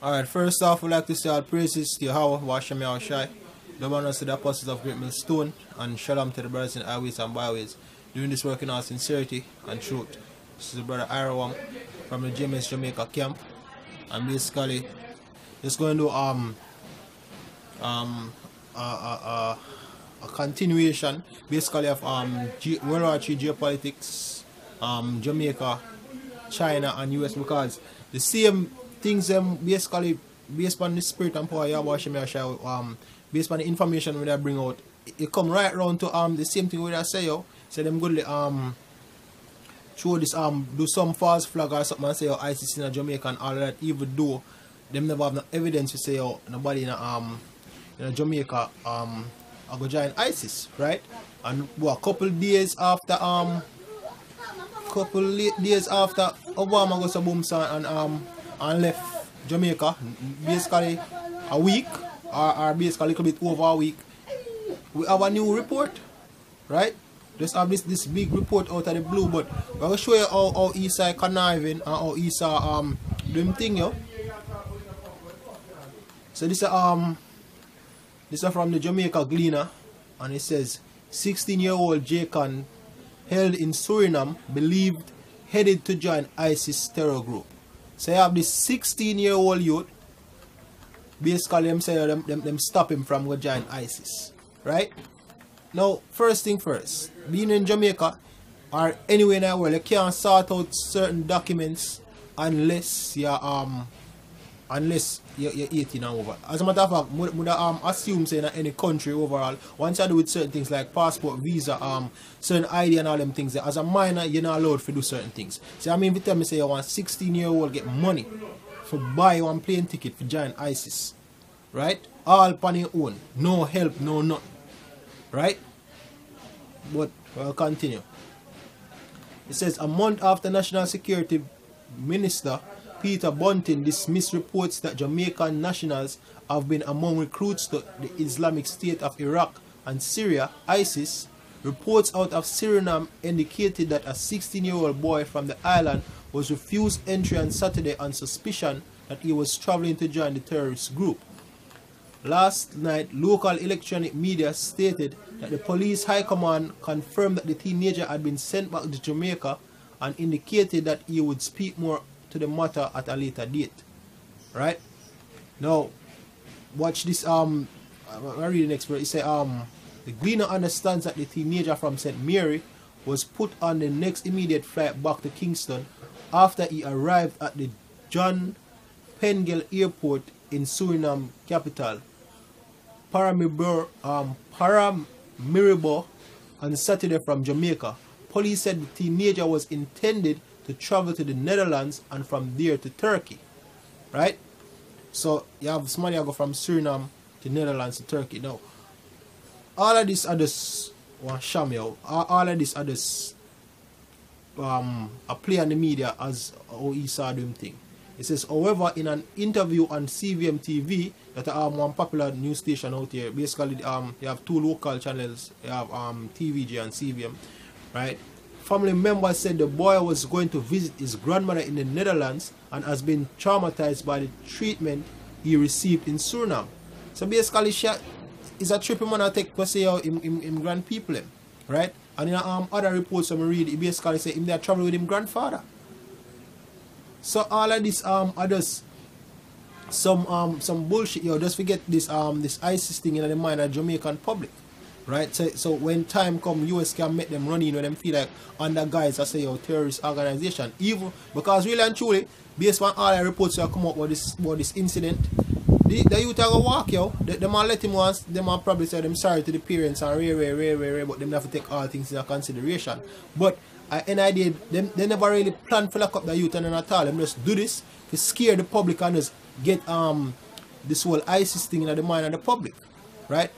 Alright, first off, we'd like to say all praises to Yahweh, Washem Yahushai, the honors to the apostles of Great Millstone, and shalom to the brothers in highways and byways, doing this work in all sincerity and truth. This is the brother Irawam from the GMS Jamaica camp, and basically, just going to do a continuation, basically of World War 3 geopolitics, Jamaica, China, and US, because the same things basically based on the spirit and power Yahweh based on the information we bring out, it come right round to the same thing we say so them good show this do some false flag or something and say ISIS in Jamaica and all of that, even though them never have no evidence to say nobody in Jamaica I go join ISIS, right? And what, couple days after Obama goes to Boomsan and left Jamaica, basically a week or basically a little bit over a week, we have a new report, right? Just have this big report out of the blue, but we're going to show you how Esau conniving and how Esau doing thing, yo. So this is from the Jamaica Gleaner, and it says 16-year-old Jacan held in Suriname believed headed to join ISIS terror group. So you have this 16-year-old youth, basically them say them stop him from going to join ISIS, right? Now, first thing first, being in Jamaica or anywhere in the world, you can't sort out certain documents unless you're 18 and over. As a matter of fact, would assume say in any country overall, once you do with certain things like passport, visa, certain ID and all them things, as a minor you're not allowed to do certain things. So I mean, if you tell me say you want 16-year-old get money for buy one plane ticket for join ISIS, right? All on your own, no help, no nothing, right? But we'll continue. It says a month after National Security Minister Peter Bunting dismissed reports that Jamaican nationals have been among recruits to the Islamic State of Iraq and Syria, ISIS. Reports out of Suriname indicated that a 16-year-old boy from the island was refused entry on Saturday on suspicion that he was traveling to join the terrorist group. Last night, local electronic media stated that the police high command confirmed that the teenager had been sent back to Jamaica and indicated that he would speak more to the matter at a later date. Right? Now, watch this. I read the next verse. It says, the Gleaner understands that the teenager from St. Mary was put on the next immediate flight back to Kingston after he arrived at the John Pengel Airport in Suriname capital, Paramaribo, on Saturday from Jamaica. Police said the teenager was intended to travel to the Netherlands and from there to Turkey, right? So you have somebody go from Suriname to Netherlands to Turkey. Now, all of this are just all of this are just a play on the media as how Esau doing thing. It says, however, in an interview on CVM TV, that one popular news station out here, basically you have two local channels, you have TVG and CVM, right? Family members said the boy was going to visit his grandmother in the Netherlands and has been traumatized by the treatment he received in Suriname. So basically, it's a trip him and take to see how him grand people him, right? And in other reports I read, he basically say him there travel with him grandfather. So all of this are just some bullshit, yo. Just forget this this ISIS thing in the mind of Jamaican public. Right, so when time come, US can make them run in when them feel like under guys I say your terrorist organization. Even because really and truly, based on all the reports that come up about this incident, the youth are gonna walk, yo. Them all let him once, them all probably say them sorry to the parents and rare, but them have to take all things into consideration. But and I did they never really plan for lock up the youth and at all. Them just do this to scare the public and just get this whole ISIS thing in the mind of the public, right?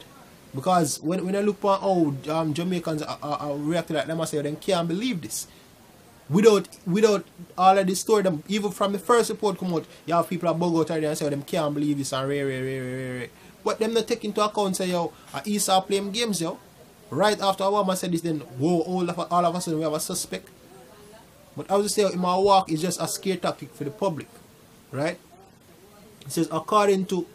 Because when I look at how Jamaicans are reacting like them, I say they can't believe this. Without all of this story, them, even from the first report come out, you have people that bug out there and say them can't believe this and rare. But them not take into account say yo, Esau playing games, yo. Right after Obama said this, then whoa, all of a sudden we have a suspect. But I would say in my walk is just a scare tactic for the public, right? It says, according to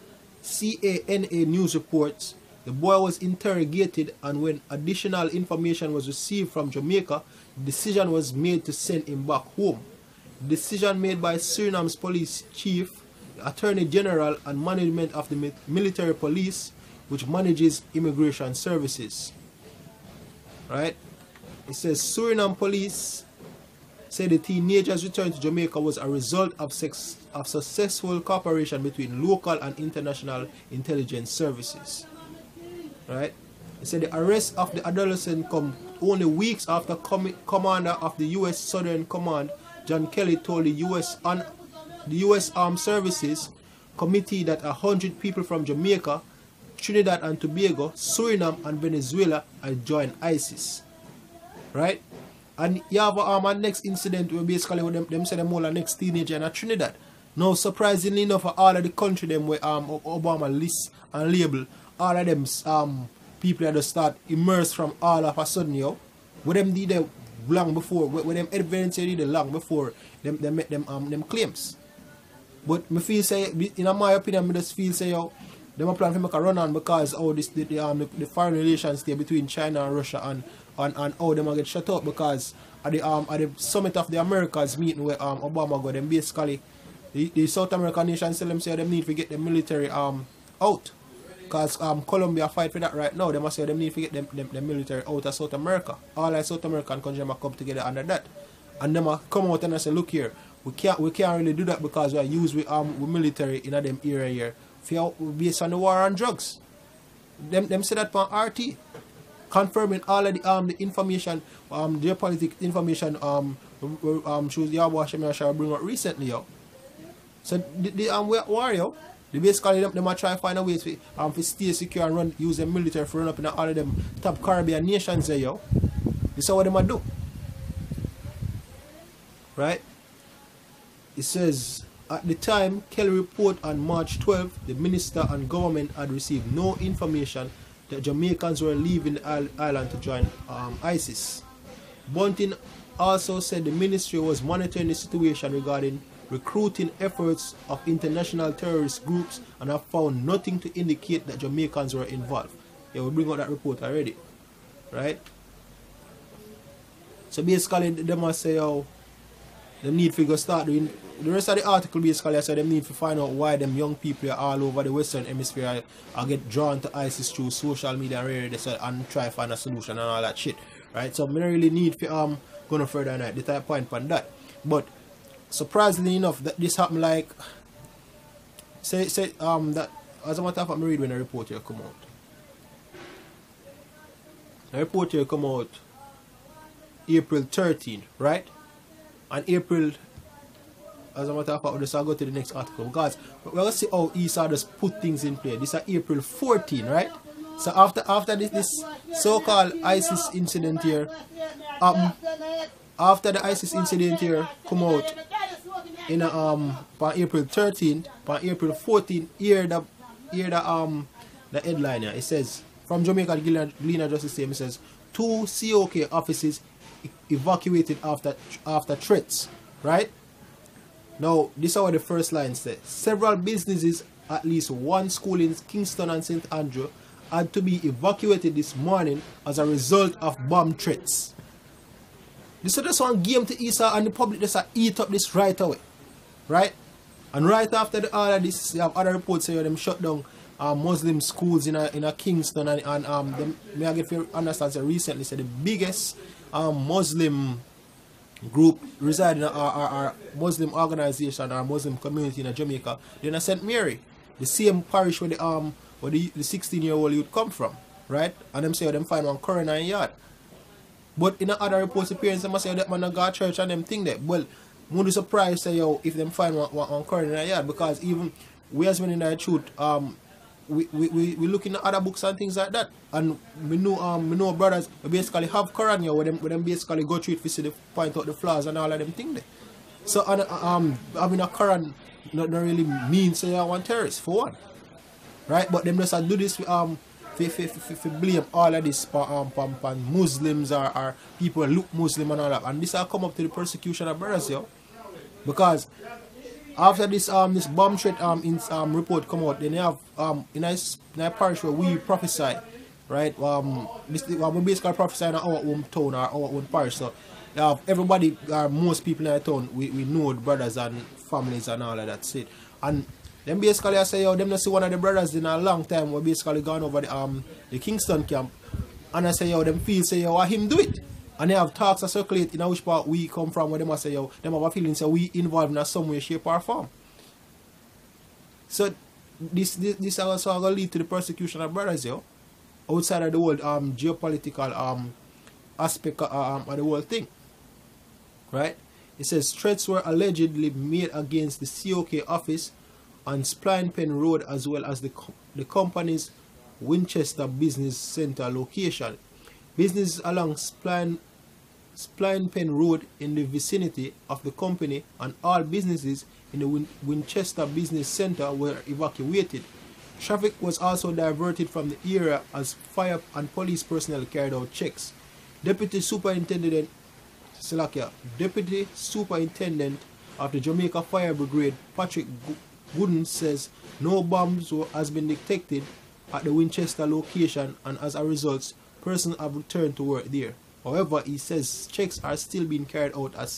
CANA news reports, the boy was interrogated, and when additional information was received from Jamaica, the decision was made to send him back home. The decision made by Suriname's police chief, the Attorney General, and management of the military police, which manages immigration services. Right? It says Suriname police said the teenager's return to Jamaica was a result of successful cooperation between local and international intelligence services. Right? It said the arrest of the adolescent come only weeks after commander of the U.S. Southern Command, John Kelly, told the U.S. Armed Services Committee that 100 people from Jamaica, Trinidad and Tobago, Suriname, and Venezuela had joined ISIS. Right? And you have a next incident where basically them say them all the next teenager in Trinidad. Now, surprisingly enough, all of the country them where Obama list and label, all of them people that just start immersed from all of a sudden, yo. What them did they long before, what them evidence did long before them make them claims. But me feel say, in my opinion, me just feel say, yo, them a plan to make a run on because the foreign relations there between China and Russia and how them a get shut up because at the summit of the Americas meeting where Obama go, them basically the South American nations tell them say them need to get the military out. Because Colombia fight for that right now. They must say them need to get them military out of South America. All the South American countries must come together under that. And them come out and say, look here, we can't really do that because we are used with military in them area here. Based on the war on drugs. Them say that on RT. Confirming all of the information, geopolitics information shows Yahweh bring out recently, yo. So the war, they basically them are trying to find a way to stay secure and use the military for run up in all of them top Caribbean nations there, yo. This is what they might do. Right? It says, at the time Kelly report on March 12th, the minister and government had received no information that Jamaicans were leaving the island to join ISIS. Bunting also said the ministry was monitoring the situation regarding recruiting efforts of international terrorist groups and have found nothing to indicate that Jamaicans were involved. Yeah, we'll bring out that report already. Right? So basically, they must say, oh, they need to go start doing. The rest of the article basically said they need to find out why them young people all over the Western Hemisphere are get drawn to ISIS through social media and radio and try to find a solution and all that shit. Right? So we don't really need to go no further than that. The type point on that. But surprisingly enough, that this happened like say that as a matter of fact, I read when a report here come out. The report here come out April 13th, right? And April, as a matter of fact, we'll just go to the next article because we're going to see how Esau just put things in play. This is April 14, right? So after this so-called ISIS incident here, after the ISIS incident here come out in on April 13th, on April 14th, here the headline here. It says from Jamaica, Gleaner Justice System, it says 2 COK offices evacuated after threats. Right? Now, this is what the first line says. Several businesses, at least one school in Kingston and St. Andrew, had to be evacuated this morning as a result of bomb threats. This is just one game to Esau and the public just eat up this right away. Right? And right after all of this, you have other reports saying them shut down Muslim schools in a Kingston and them, may I get to understand, so recently said the biggest Muslim group residing in our Muslim organization or Muslim community in Jamaica, in St. Mary, the same parish where the 16-year-old youth come from, right? And them say them find one coroner in yard. But in the other reports appearance, they must say that man go to church and them thing there. Well, I'm be surprised say yo if them find one coroner in yard, because even we as men in the truth, we look in the other books and things like that, and we know brothers we basically have Quran here where them basically go through it to see the point out the flaws and all of them things there. So having a Quran not really means say you want terrorists for one, right? But them just do this for blame all of this on Muslims or people who look Muslim and all that, and this will come up to the persecution of brothers, yo, because after this bomb threat report come out, then you have in a parish where we prophesy, right? We basically prophesy in our own town or our own parish. So you have everybody, most people in our town, we know the brothers and families and all of that shit. And then basically I say, yo, them not see one of the brothers in a long time. We basically gone over the Kingston camp, and I say, yo, them feel say, yo, why him do it? And they have talks that circulate in which part we come from, where them say, yo, them have a feeling say we involved in some way, shape or form. So this also going to lead to the persecution of brothers, yo, outside of the whole geopolitical aspect of the whole thing. Right? It says threats were allegedly made against the COK office on Spline Pen Road, as well as the company's Winchester Business Center location. Businesses along Spline Pen Road in the vicinity of the company and all businesses in the Winchester Business Center were evacuated. Traffic was also diverted from the area as fire and police personnel carried out checks. Deputy Superintendent of the Jamaica Fire Brigade, Patrick Gooden, says no bombs has been detected at the Winchester location, and as a result, persons have returned to work there. However, he says checks are still being carried out at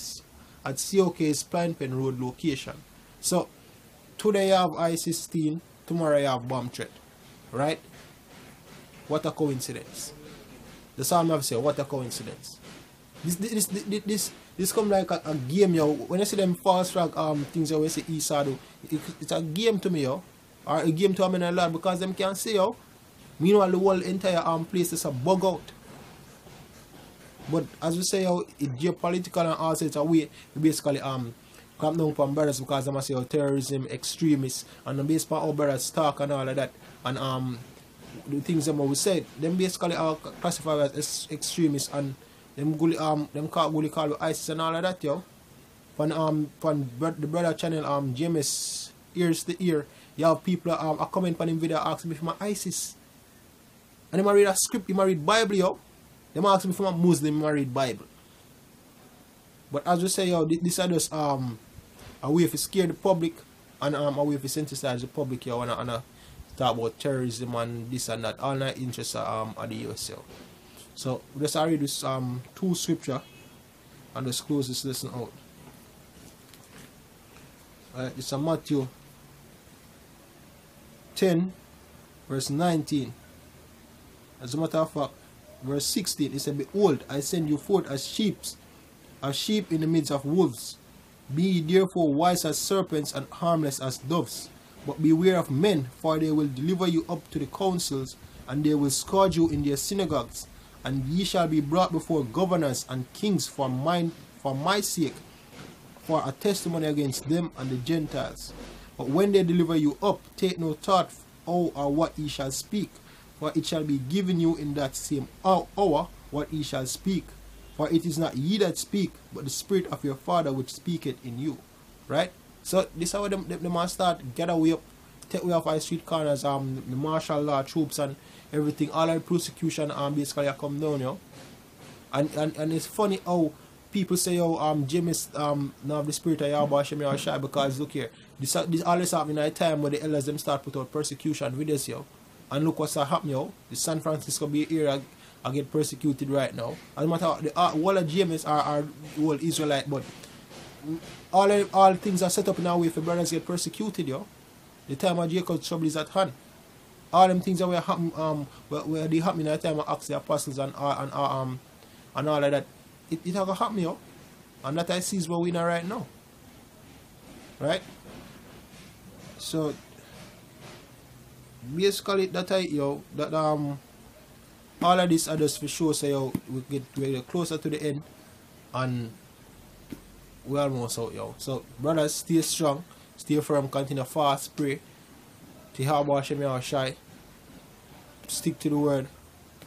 COK's Spline Pen Road location. So today you have I-16, tomorrow you have bomb threat, right? What a coincidence. The psalm have said, what a coincidence. This come like a game, yo. When I see them false flag things you always say Esau do, it's a game to me, yo. Or a game to them in a lot, because them can't see, yo. Meanwhile the whole entire place is a bug out. But as we say, yo, it's geopolitical and also it's a way to basically come down upon brothers, because them say terrorism, extremists, and the based on our brothers talk and all of that. And the things them we said, them basically are classified as extremists, and them call ISIS and all of that, yo. From the brother channel James Ears to Ear, you have people are coming on him video asking me from ISIS. And they might read a script, they might read Bible, yo. They might ask me from a Muslim, they might read Bible. But as we say, yo, this is just a way to scare the public, and a way to sensitize the public, yo, and talk about terrorism and this and that. All that interests of the US, yo. So let's read this two scripture and just close this lesson out. It's Matthew 10 verse 19. As a matter of fact, verse 16, it said, behold, I send you forth as sheep in the midst of wolves. Be ye therefore wise as serpents and harmless as doves. But beware of men, for they will deliver you up to the councils, and they will scourge you in their synagogues. And ye shall be brought before governors and kings for my sake, for a testimony against them and the Gentiles. But when they deliver you up, take no thought how or what ye shall speak, for it shall be given you in that same hour what ye shall speak. For it is not ye that speak, but the Spirit of your Father which speaketh in you. Right? So this is how them must start get away up, take away off our street corners, the martial law troops and everything, all our persecution basically come down, yo. And it's funny how people say, yo, James now have the spirit of Yahweh Shem Yahushai, because look here, this all this happening at a time where the elders them start put out persecution with this, yo. And look what's happening, yo. The San Francisco Bay area are get persecuted right now. As a matter of the whole of James are the whole Israelite, but all things are set up in a way for brothers get persecuted, yo. The time of Jacob's trouble is at hand. All them things that were happening, where they happening at the time of Acts the Apostles and all of that, it have to happen, yo. And that I see is where we are right now. Right? So basically that all of this are just for sure, so yo, we get closer to the end and we almost out, yo. So brothers, stay strong, stay firm, continue fast, pray. Yahweh Shem Yahushai, stick to the word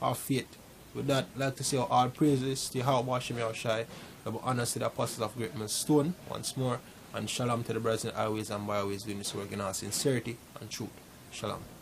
of faith. With that, I'd like to say all praises to Yahweh Shem Yahushai, double honors to the apostles of Great Millstone once more, and shalom to the brothers in highways and byways doing this work in all sincerity and truth. Shalom.